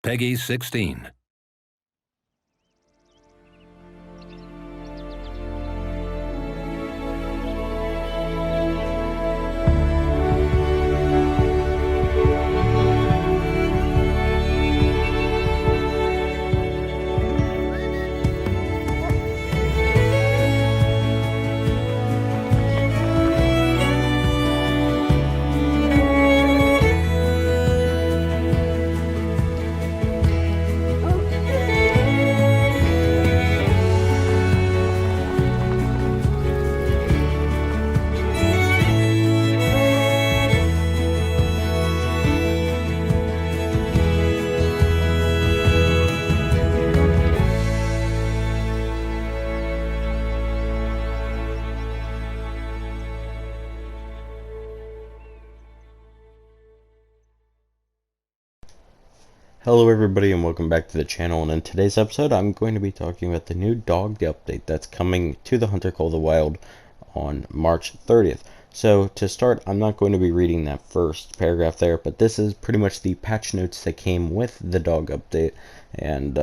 Peggy 16. Hello everybody and welcome back to the channel, and in today's episode I'm going to be talking about the new dog update that's coming to the Hunter Call the Wild on March 30th. So to start, I'm not going to be reading that first paragraph there, but this is pretty much the patch notes that came with the dog update, and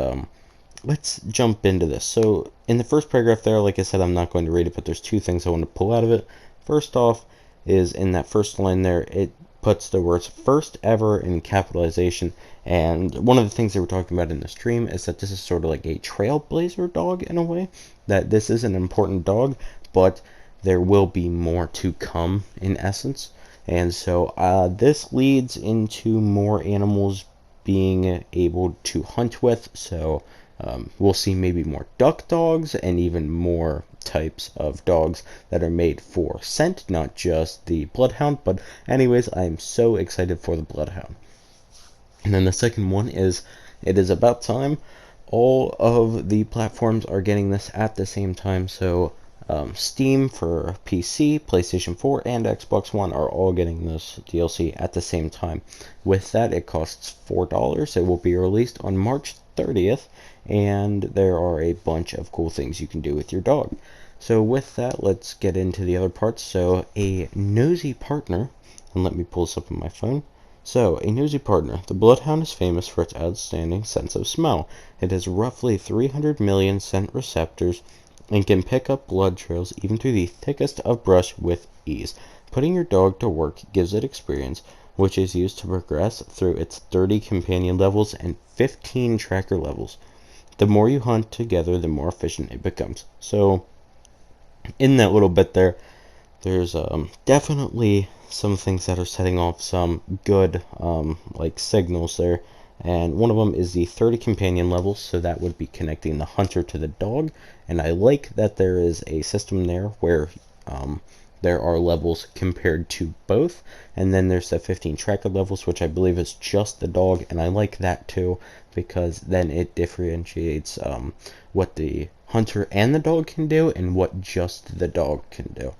let's jump into this. So in the first paragraph there, like I said, I'm not going to read it, but there's two things I want to pull out of it. First off is in that first line there, it puts the words first ever in capitalization, and one of the things they were talking about in the stream is that this is sort of like a trailblazer dog in a way, that this is an important dog, but there will be more to come in essence. And so this leads into more animals being able to hunt with, so we'll see maybe more duck dogs and even more types of dogs that are made for scent, not just the Bloodhound. But anyways, I'm so excited for the Bloodhound. And then the second one is, it is about time. All of the platforms are getting this at the same time, so Steam for PC, PlayStation 4, and Xbox One are all getting this DLC at the same time. With that, it costs $4. It will be released on March 30th, and there are a bunch of cool things you can do with your dog. So with that, let's get into the other parts. So a Nosey Partner, and let me pull this up on my phone. So, a Nosey Partner. The Bloodhound is famous for its outstanding sense of smell. It has roughly 300 million scent receptors and can pick up blood trails even through the thickest of brush with ease. Putting your dog to work gives it experience, which is used to progress through its 30 companion levels and 15 tracker levels. The more you hunt together, the more efficient it becomes. So, in that little bit there, there's definitely some things that are setting off some good like signals there, and one of them is the 30 companion levels, so that would be connecting the hunter to the dog, and I like that there is a system there where there are levels compared to both. And then there's the 15 tracker levels, which I believe is just the dog, and I like that too, because then it differentiates what the hunter and the dog can do and what just the dog can do.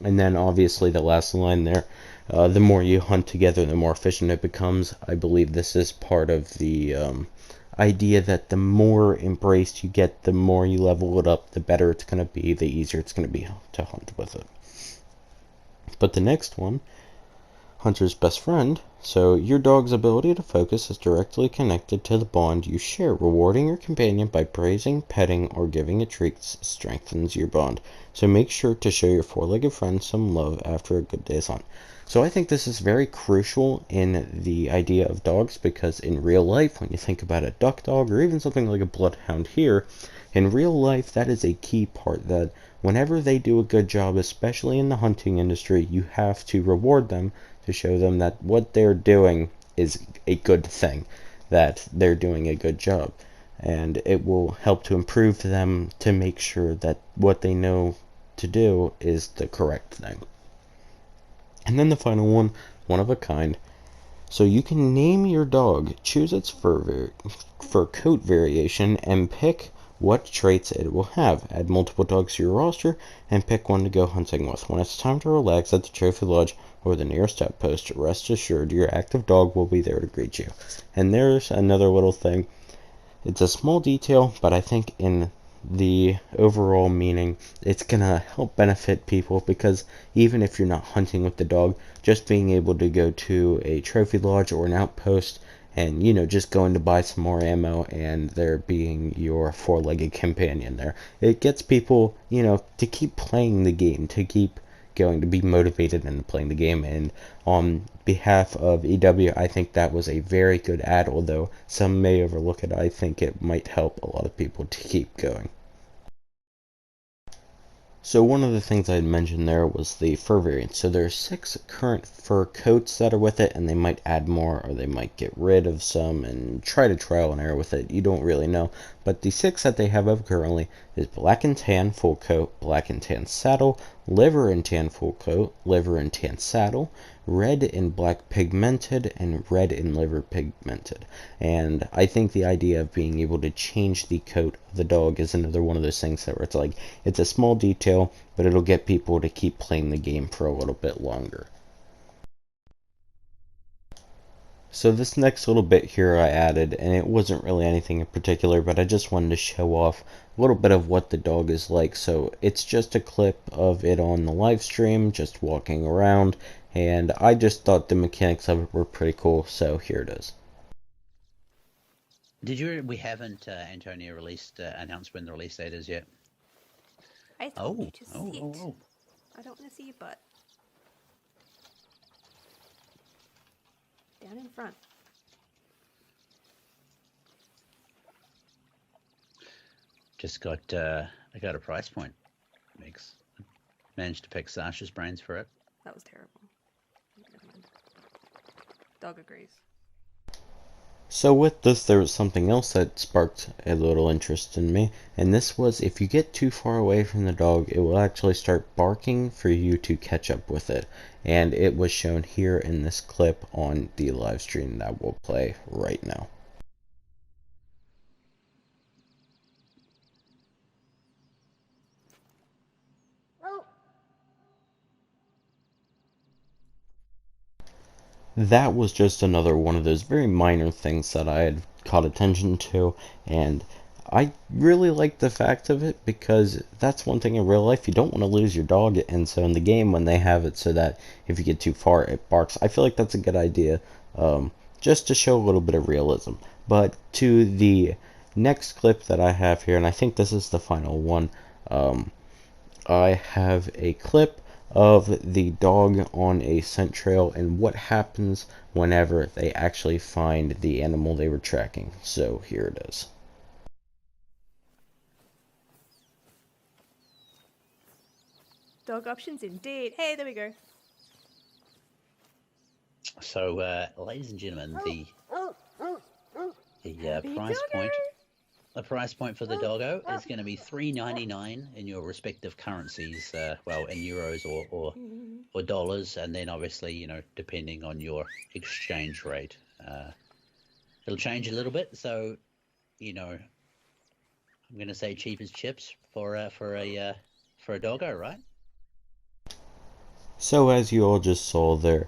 And then obviously the last line there, the more you hunt together, the more efficient it becomes. I believe this is part of the idea that the more embraced you get, the more you level it up, the better it's going to be, the easier it's going to be to hunt with it. But the next one, Hunter's best friend. So your dog's ability to focus is directly connected to the bond you share. Rewarding your companion by praising, petting, or giving it treats strengthens your bond. So make sure to show your four-legged friend some love after a good day's hunt. So I think this is very crucial in the idea of dogs, because in real life, when you think about a duck dog or even something like a bloodhound here, in real life that is a key part, that whenever they do a good job, especially in the hunting industry, you have to reward them to show them that what they're doing is a good thing, that they're doing a good job, and it will help to improve them to make sure that what they know to do is the correct thing. And then the final one of a kind. So you can name your dog, choose its fur coat variation, and pick what traits it will have. Add multiple dogs to your roster and pick one to go hunting with. When it's time to relax at the trophy lodge or the nearest outpost, rest assured your active dog will be there to greet you. And there's another little thing. It's a small detail, but I think in the overall meaning, it's gonna help benefit people, because even if you're not hunting with the dog, just being able to go to a trophy lodge or an outpost and, you know, just going to buy some more ammo and there being your four-legged companion there. It gets people, you know, to keep playing the game, to keep going, to be motivated into playing the game. And on behalf of EW, I think that was a very good ad, although some may overlook it. I think it might help a lot of people to keep going. So one of the things I had mentioned there was the fur variant. So there are 6 current fur coats that are with it, and they might add more, or they might get rid of some and try to trial and error with it. You don't really know. But the 6 that they have up currently is black and tan full coat, black and tan saddle, liver and tan full coat, liver and tan saddle, red and black pigmented, and red and liver pigmented. And I think the idea of being able to change the coat of the dog is another one of those things that where it's like, it's a small detail, but it'll get people to keep playing the game for a little bit longer. So this next little bit here I added, and it wasn't really anything in particular, but I just wanted to show off a little bit of what the dog is like. So it's just a clip of it on the live stream, just walking around, and I just thought the mechanics of it were pretty cool, so here it is. We haven't, Antonio, announced when the release date is yet. I told you to sit. Oh. I don't want to see your butt. Down in front. I got a price point. Managed to pick Sasha's brains for it. That was terrible. Dog agrees. So with this, there was something else that sparked a little interest in me, and this was if you get too far away from the dog, it will actually start barking for you to catch up with it. And it was shown here in this clip on the live stream that we'll play right now. That was just another one of those very minor things that I had caught attention to, and I really like the fact of it because that's one thing in real life, you don't want to lose your dog, and so in the game when they have it so that if you get too far it barks, I feel like that's a good idea, just to show a little bit of realism. But to the next clip that I have here, and I think this is the final one, I have a clip of the dog on a scent trail and what happens whenever they actually find the animal they were tracking. So here it is. Dog options indeed. Hey, there we go. So, ladies and gentlemen, the price point for the doggo is going to be $3.99 in your respective currencies, well, in euros or dollars, and then obviously, you know, depending on your exchange rate, it'll change a little bit. So, you know, I'm going to say cheap as chips for a doggo, right? So as you all just saw there,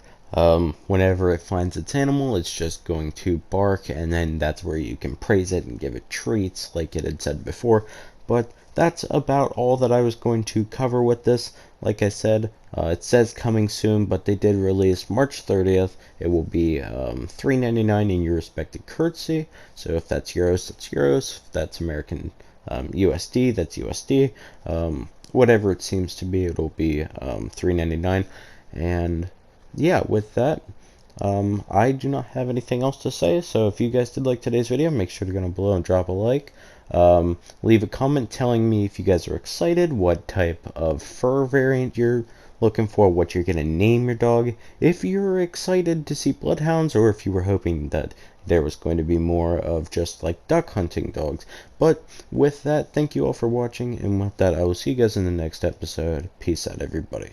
whenever it finds its animal, it's just going to bark, and then that's where you can praise it and give it treats like it had said before. But that's about all that I was going to cover with this. Like I said, it says coming soon, but they did release March 30th. It will be $3.99 in your respective currency. So if that's euros, that's euros. If that's American USD, that's USD. Whatever it seems to be, it'll be $3.99. And yeah, with that, I do not have anything else to say. So if you guys did like today's video, make sure to go down below and drop a like. Leave a comment telling me if you guys are excited, what type of fur variant you're looking for, what you're going to name your dog, if you're excited to see bloodhounds, or if you were hoping that there was going to be more of just like duck hunting dogs. But with that, thank you all for watching, and with that, I will see you guys in the next episode. Peace out, everybody.